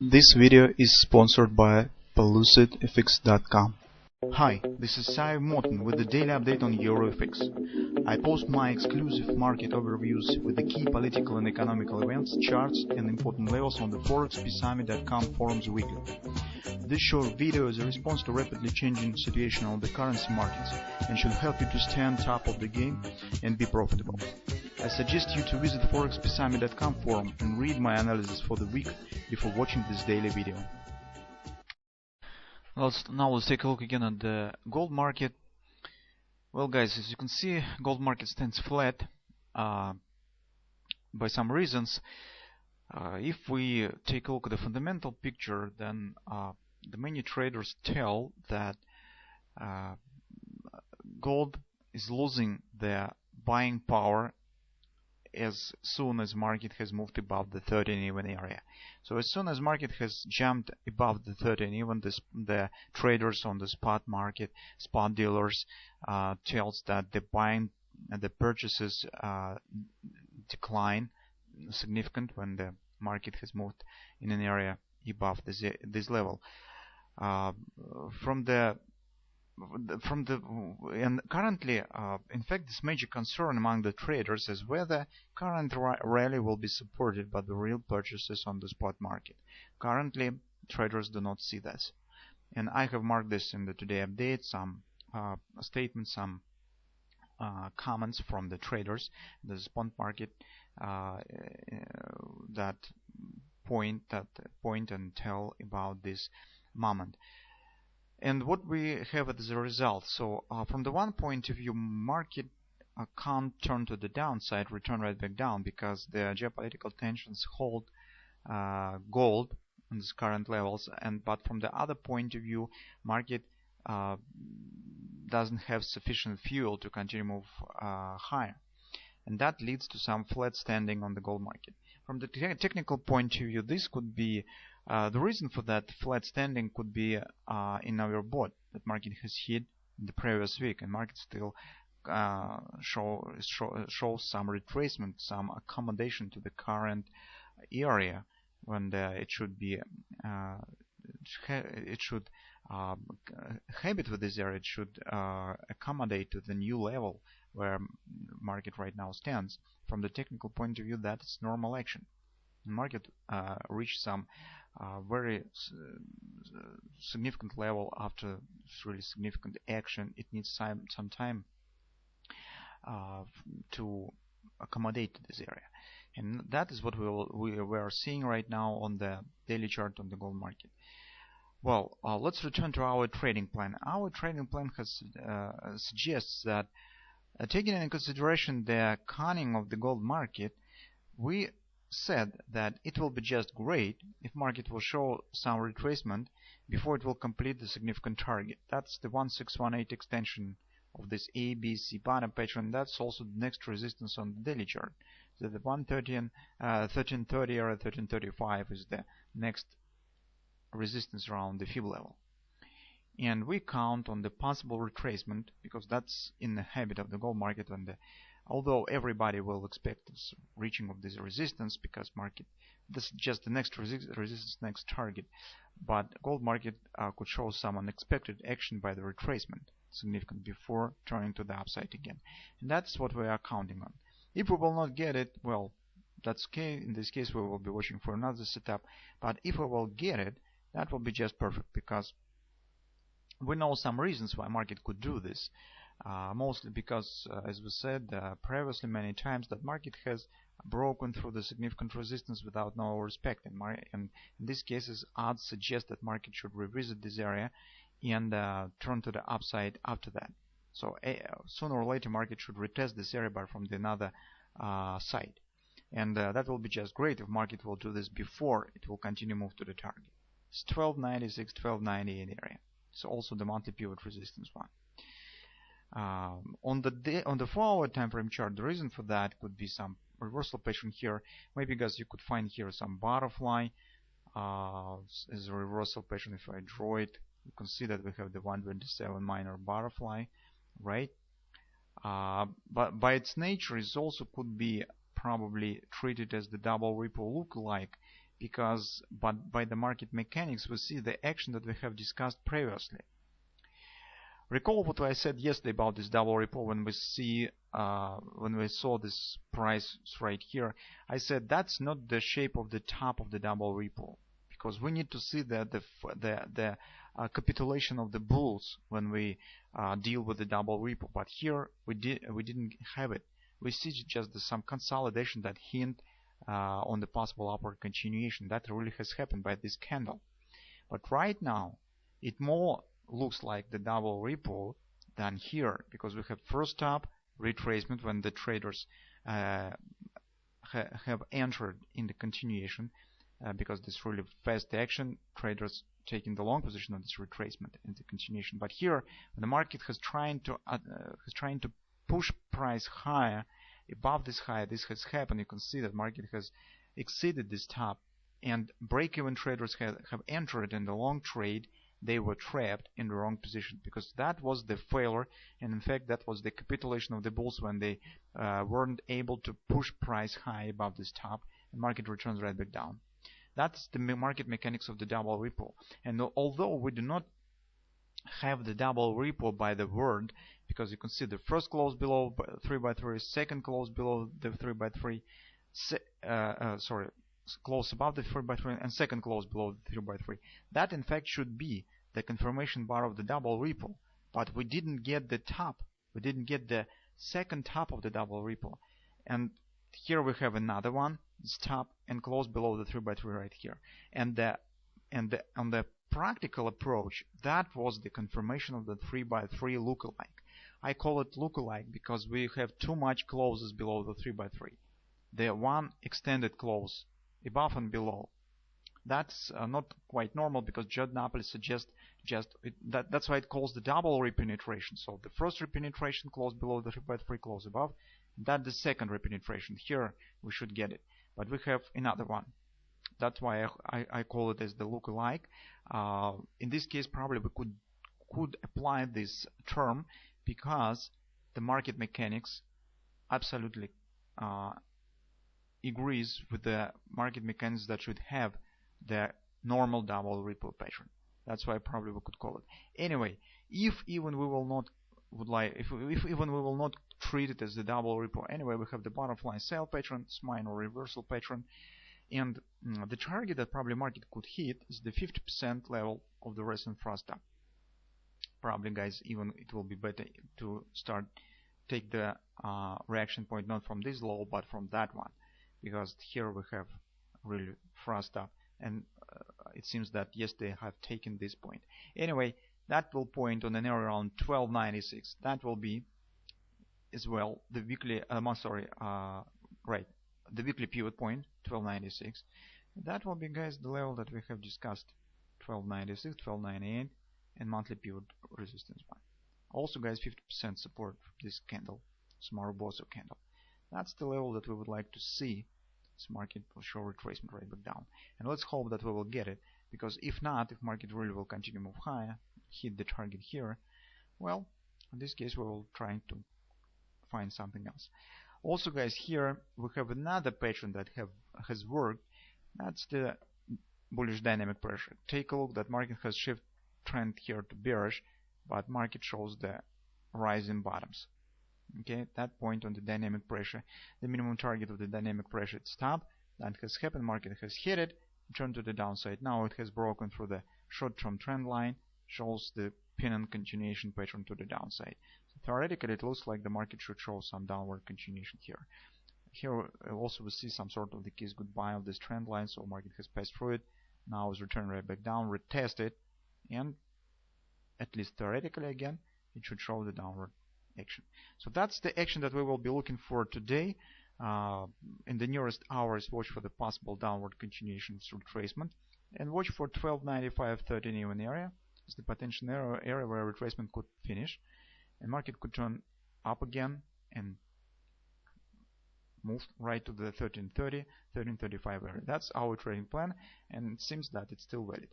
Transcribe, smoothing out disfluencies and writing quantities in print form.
This video is sponsored by PelucidFX.com. Hi, this is Sive Morten with the daily update on EuroFX. I post my exclusive market overviews with the key political and economical events, charts, and important levels on the ForexPeaceArmy.com forums weekly. This short video is a response to rapidly changing situation on the currency markets and should help you to stay on top of the game and be profitable. I suggest you to visit ForexPeaceArmy.com forum and read my analysis for the week before watching this daily video. Now let's take a look again at the gold market. Well guys, as you can see, gold market stands flat by some reasons. If we take a look at the fundamental picture, then the many traders tell that gold is losing their buying power as soon as market has moved above the 13 even area. So as soon as market has jumped above the 13 even, the traders on the spot market, spot dealers, tells that the buying and the purchases decline significant when the market has moved in an area above this level. And currently, in fact, this major concern among the traders is whether current rally will be supported by the real purchases on the spot market. Currently, traders do not see this, and I have marked this in the today update. Some statements, some comments from the traders in the spot market that point and tell about this moment. And what we have as a result, so from the one point of view, market can't turn to the downside, return right back down, because the geopolitical tensions hold gold on these current levels. But from the other point of view, market doesn't have sufficient fuel to continue move higher, and that leads to some flat standing on the gold market. From the technical point of view, this could be the reason for that flat standing could be in our board that market has hit in the previous week, and market still shows some retracement, some accommodation to the current area when it should be habit with this area. It should accommodate to the new level where market right now stands. From the technical point of view, that is normal action. Market reached some very significant level after really significant action. It needs some time to accommodate to this area, and that is what we are seeing right now on the daily chart on the gold market. Well, let's return to our trading plan. Our trading plan suggests that taking into consideration the cunning of the gold market, we said that it will be just great if market will show some retracement before it will complete the significant target. That's the 1618 extension of this ABC pattern pattern. That's also the next resistance on the daily chart. So the 1330 or 1335 is the next resistance around the fib level, and we count on the possible retracement because that's in the habit of the gold market. And although everybody will expect this reaching of this resistance, because market, this is just the next resistance, next target, but gold market could show some unexpected action by the retracement significant before turning to the upside again, and that's what we are counting on. If we will not get it, well, that's okay. In this case, we will be watching for another setup. But if we will get it, that will be just perfect, because we know some reasons why market could do this. Mostly because, as we said previously many times, that market has broken through the significant resistance without no respect. And in these cases, odds suggest that market should revisit this area and turn to the upside after that. So sooner or later, market should retest this area, but from the another side. And that will be just great if market will do this before it will continue move to the target. It's 1296, 1290 in the area. So also the monthly pivot resistance one. On the 4-hour time frame chart, the reason for that could be some reversal pattern here, maybe because you could find here some butterfly as a reversal pattern. If I draw it, you can see that we have the 127 minor butterfly, right? But by its nature, it also could be probably treated as the double ripple look-alike, but by the market mechanics we see the action that we have discussed previously. Recall what I said yesterday about this double ripple when we saw this price right here. I said that's not the shape of the top of the double ripple, because we need to see the capitulation of the bulls when we deal with the double ripple. But here we didn't have it. We see just some consolidation that hint on the possible upward continuation. That really has happened by this candle. But right now it more looks like the double ripple than here, because we have first top retracement when the traders have entered in the continuation, because this really fast action, traders taking the long position on this retracement in the continuation. But here when the market has trying to push price higher above this high, this has happened. You can see that market has exceeded this top, and break-even traders have entered in the long trade. They were trapped in the wrong position, because that was the failure, and in fact that was the capitulation of the bulls when they weren't able to push price high above this top, and market returns right back down. That's the market mechanics of the double ripple. And although we do not have the double ripple by the word, because you can see the first close below 3x3, second close below the 3x3, close above the 3x3, and second close below the 3x3. That in fact should be the confirmation bar of the double ripple, but we didn't get the top. We didn't get the second top of the double ripple. And here we have another one, this top and close below the 3x3 right here. And on the practical approach, that was the confirmation of the 3x3 lookalike. I call it lookalike because we have too much closes below the 3x3. The one extended close above and below, that's not quite normal, because Judd Napoli suggests that's why it calls the double repenetration. So the first repenetration close below the 3x3, close above, that's the second repenetration. Here we should get it, but we have another one. That's why I call it as the lookalike. In this case probably we could apply this term, because the market mechanics absolutely agrees with the market mechanics that should have the normal double ripple pattern. That's why probably we could call it. Anyway, if even we will not treat it as the double ripple, anyway, we have the butterfly sell pattern, it's minor reversal pattern, and the target that probably market could hit is the 50% level of the recent thrust up. Probably, guys, even it will be better to take the reaction point not from this low but from that one, because here we have really thrust up, and it seems that yes, they have taken this point. Anyway, that will point on an area around 1296. That will be as well the weekly the weekly pivot point, 1296. That will be, guys, the level that we have discussed, 1296, 1298, and monthly pivot resistance one. Also, guys, 50% support from this candle, Smaruboso candle. That's the level that we would like to see. This market will show retracement right back down, and let's hope that we will get it, because if not, if market really will continue to move higher, hit the target here, well, in this case we will try to find something else. Also, guys, here we have another pattern that has worked. That's the bullish dynamic pressure. Take a look that market has shift trend here to bearish, but market shows the rising bottoms. Okay, at that point on the dynamic pressure, the minimum target of the dynamic pressure is top. That has happened, market has hit it, turned to the downside. Now it has broken through the short-term trend line, shows the pennant continuation pattern to the downside. So theoretically, it looks like the market should show some downward continuation here. Here also we see some sort of the kiss goodbye of this trend line, so market has passed through it. Now is returned right back down, retest it, and at least theoretically again, it should show the downward action. So that's the action that we will be looking for today. In the nearest hours, watch for the possible downward continuation through retracement, and watch for 1295 13 even area. It's the potential area where retracement could finish, and market could turn up again and move right to the 1330 1335 area. That's our trading plan, and it seems that it's still valid.